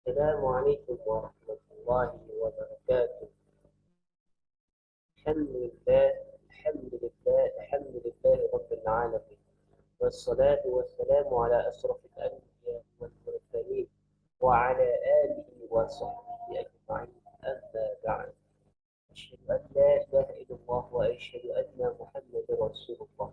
السلام عليكم ورحمة الله وبركاته. الحمد لله الحمد لله الحمد لله رب العالمين، والصلاة والسلام على أشرف الأنبياء والمرسلين وعلى آله وصحبه أجمعين. أما بعد، أشهد أن لا إله إلا الله وأشهد أن محمدا رسول الله.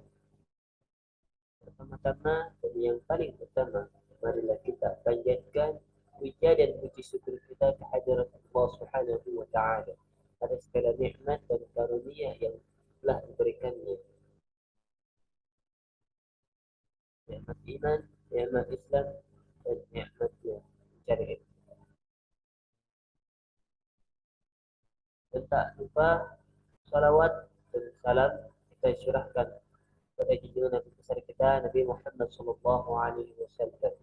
Pertama-tama dan yang paling utama, marilah kita panjatkan puja dan puji syukur kita kehadirat Allah Subhanahu wa taala atas segala nikmat dan karunia yang telah diberikannya. Nikmat iman, nikmat Islam, dan nikmatnya mencari ilmu. Dan tak lupa salawat dan salam kita curahkan kepada junjungan Nabi besar kita Nabi Muhammad sallallahu alaihi wasallam,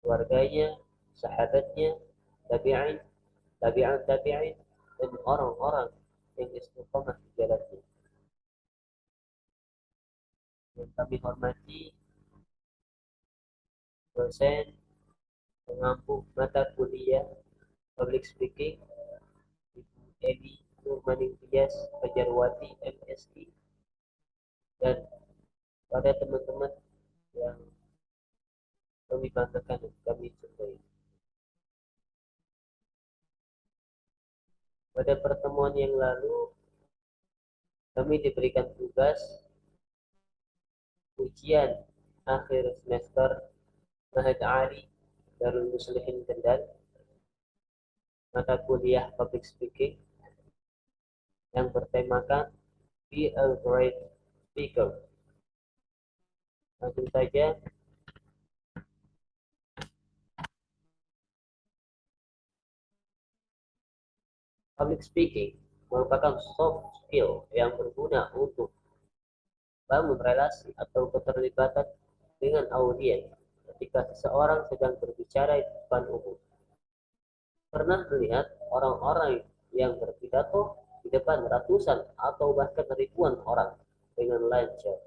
keluarganya, sahabatnya, tabi'in, tabi'in, dan orang-orang yang istiqamah di jalannya. Yang kami hormati dosen pengampu mata kuliah Public Speaking Ibu Edi Nurmaning Tias Fajarwati MSI, dan pada teman-teman yang kami banggakan dan kami cintai. Pada pertemuan yang lalu kami diberikan tugas ujian akhir semester Mahad Ali Darul Muslimin Kendal, mata kuliah Public Speaking yang bertemakan Be a Great Speaker. Langsung saja, public speaking merupakan soft skill yang berguna untuk bangun relasi atau keterlibatan dengan audiens ketika seseorang sedang berbicara di depan umum. Pernah melihat orang-orang yang berpidato di depan ratusan atau bahkan ribuan orang dengan lancar?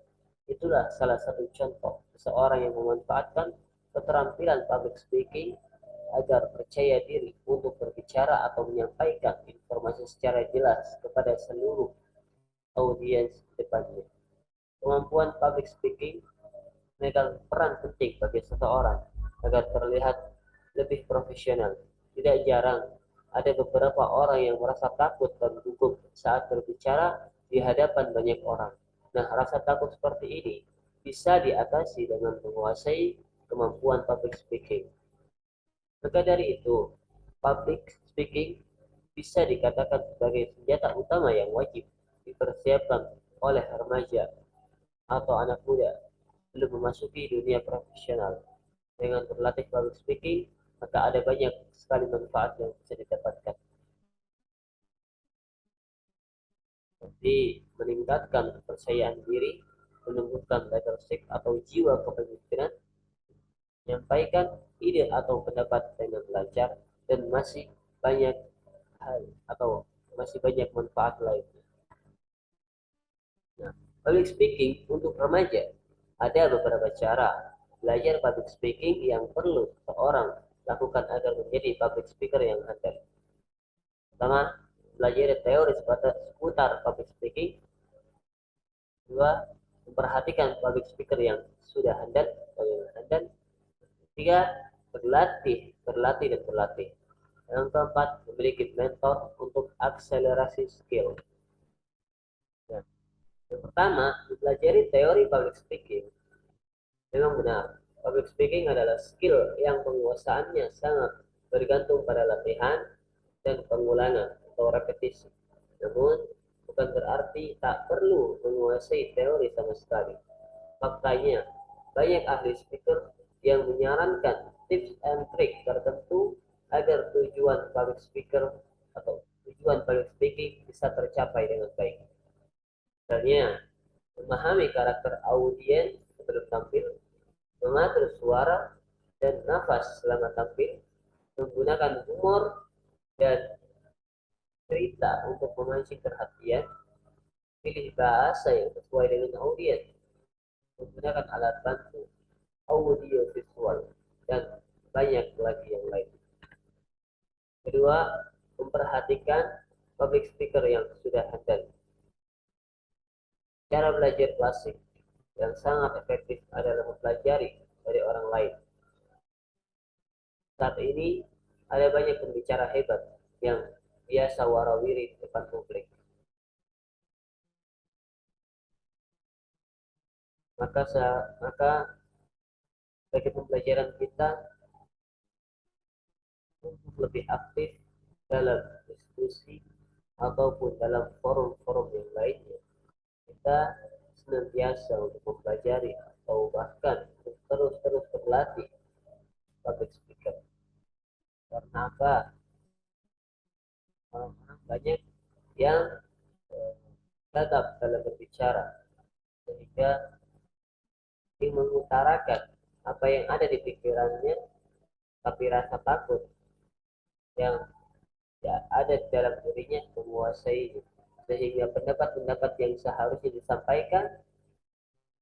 Itulah salah satu contoh seseorang yang memanfaatkan keterampilan public speaking agar percaya diri untuk berbicara atau menyampaikan informasi secara jelas kepada seluruh audiens depannya. Kemampuan public speaking memegang peran penting bagi seseorang agar terlihat lebih profesional. Tidak jarang ada beberapa orang yang merasa takut dan gugup saat berbicara di hadapan banyak orang. Nah, rasa takut seperti ini bisa diatasi dengan menguasai kemampuan public speaking. Maka dari itu, public speaking bisa dikatakan sebagai senjata utama yang wajib dipersiapkan oleh remaja atau anak muda belum memasuki dunia profesional. Dengan berlatih public speaking, maka ada banyak sekali manfaat yang bisa didapatkan. Seperti meningkatkan kepercayaan diri, menumbuhkan leadership atau jiwa kepemimpinan, menyampaikan ide atau pendapat dengan lancar, dan masih banyak hal atau masih banyak manfaat lainnya. Nah, public speaking untuk remaja, ada beberapa cara belajar public speaking yang perlu seorang lakukan agar menjadi public speaker yang handal. Pertama, belajar teori seputar public speaking. Dua, memperhatikan public speaker yang sudah handal atau yang handal. Tiga, berlatih dan berlatih. Yang keempat, memiliki mentor untuk akselerasi skill. Nah, yang pertama, mempelajari teori public speaking. Memang benar, public speaking adalah skill yang penguasaannya sangat bergantung pada latihan dan pengulangan atau repetisi. Namun, bukan berarti tak perlu menguasai teori sama sekali. Faktanya, banyak ahli speaker yang menyarankan tips and trick tertentu agar tujuan public speaking bisa tercapai dengan baik. Misalnya, memahami karakter audiens sebelum tampil, mengatur suara dan nafas selama tampil, menggunakan humor dan cerita untuk memancing perhatian, pilih bahasa yang sesuai dengan audiens, menggunakan alat bantu audio visual, dan banyak lagi yang lain. Kedua, memperhatikan public speaker yang sudah handal. Cara belajar klasik yang sangat efektif adalah mempelajari dari orang lain. Saat ini ada banyak pembicara hebat yang biasa warawiri di depan publik. Maka bagi pembelajaran kita untuk lebih aktif dalam diskusi ataupun dalam forum-forum yang lainnya, kita senantiasa untuk mempelajari atau bahkan terus-terus berlatih public speaker. Karena apa? Orang-orang banyak yang tetap dalam berbicara sehingga ingin mengutarakan apa yang ada di pikirannya, tapi rasa takut yang ya, ada di dalam dirinya menguasai, sehingga pendapat-pendapat yang seharusnya disampaikan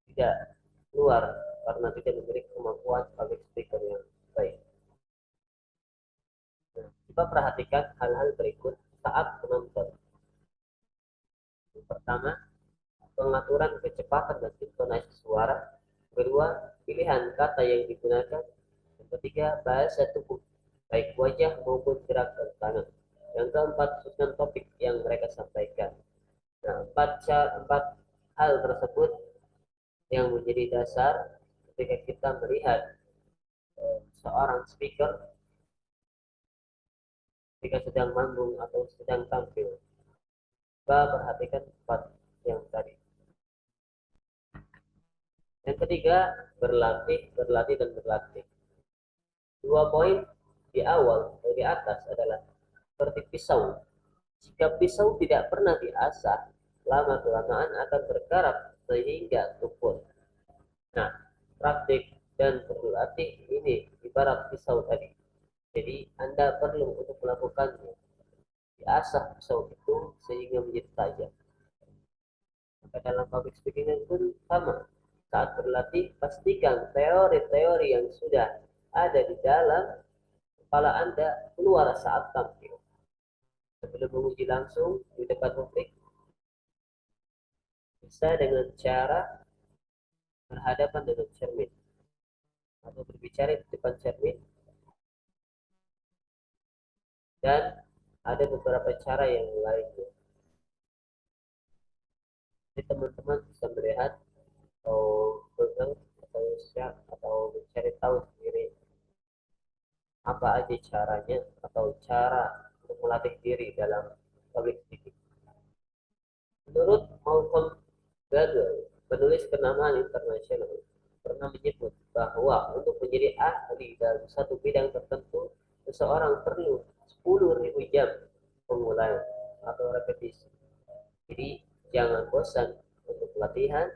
tidak keluar karena tidak memiliki kemampuan public speaker yang baik. Nah, coba perhatikan hal-hal berikut saat menonton. Yang pertama, pengaturan kecepatan dan intonasi suara. Kedua, pilihan kata yang digunakan. Yang ketiga, bahasa tubuh, baik wajah maupun gerakan tangan. Yang keempat, susunan topik yang mereka sampaikan. Nah, empat hal tersebut yang menjadi dasar ketika kita melihat seorang speaker ketika sedang manggung atau sedang tampil. Kita perhatikan empat yang tadi. Yang ketiga, berlatih, berlatih, dan berlatih. Dua poin di awal atau di atas adalah seperti pisau. Jika pisau tidak pernah diasah, lama-kelamaan akan berkarat sehingga tumpul. Nah, praktik dan berlatih ini ibarat pisau tadi. Jadi, Anda perlu untuk melakukannya. Diasah pisau itu sehingga menjadi tajam. Maka dalam public speaking pun sama. Saat berlatih, pastikan teori-teori yang sudah ada di dalam kepala Anda keluar saat tampil. Sebelum menguji langsung di depan publik, bisa dengan cara berhadapan dengan cermin atau berbicara di depan cermin, dan ada beberapa cara yang lainnya. Jadi teman-teman bisa melihat atau Google atau share atau mencari tahu sendiri apa aja caranya atau cara untuk melatih diri dalam public speaking. Menurut Malcolm Gladwell, penulis kenamaan internasional, pernah menyebut bahwa untuk menjadi ahli dalam satu bidang tertentu, seseorang perlu 10.000 jam pengulangan atau repetisi. Jadi jangan bosan untuk latihan,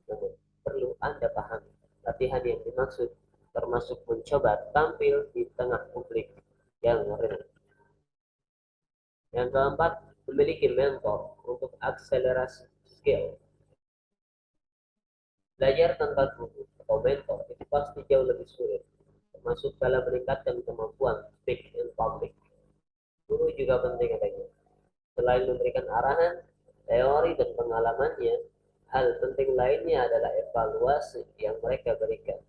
namun perlu Anda pahami latihan yang dimaksud termasuk mencoba tampil di tengah publik yang real. Yang keempat, memiliki mentor untuk akselerasi skill. Belajar tanpa guru atau mentor itu pasti jauh lebih sulit, termasuk dalam meningkatkan kemampuan speak in public. Guru juga penting adanya. Selain memberikan arahan, teori, dan pengalamannya, hal penting lainnya adalah evaluasi yang mereka berikan.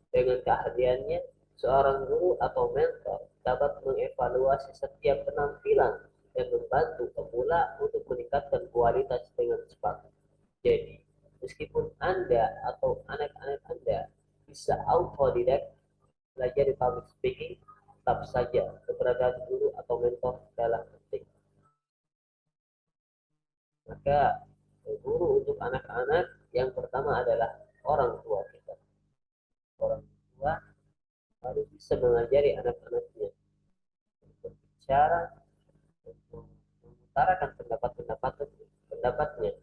Dengan keahliannya, seorang guru atau mentor dapat mengevaluasi setiap penampilan dan membantu pemula untuk meningkatkan kualitas dengan cepat. Jadi, meskipun Anda atau anak-anak Anda bisa autodidak belajar di public speaking, tetap saja keberadaan guru atau mentor adalah penting. Maka guru untuk anak-anak yang pertama adalah orang tua kita. Orang tua harus bisa mengajari anak-anaknya untuk berbicara, untuk mengutarakan pendapatnya.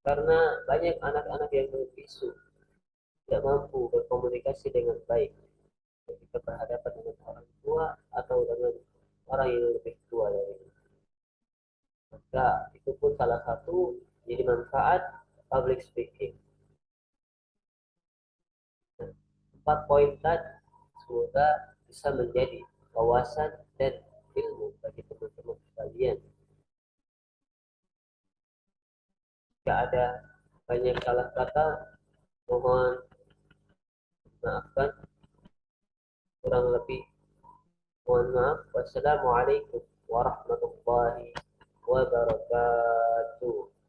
Karena banyak anak-anak yang berbisu, tidak mampu berkomunikasi dengan baik ketika berhadapan dengan orang tua atau dengan orang yang lebih tua darinya. Maka itu pun salah satu jadi manfaat public speaking. Nah, 4 poin tadi semoga bisa menjadi wawasan dan ilmu bagi teman-teman sekalian. Jika ada banyak salah kata, mohon maafkan. Kurang lebih mohon maaf. Wassalamualaikum warahmatullahi wabarakatuh.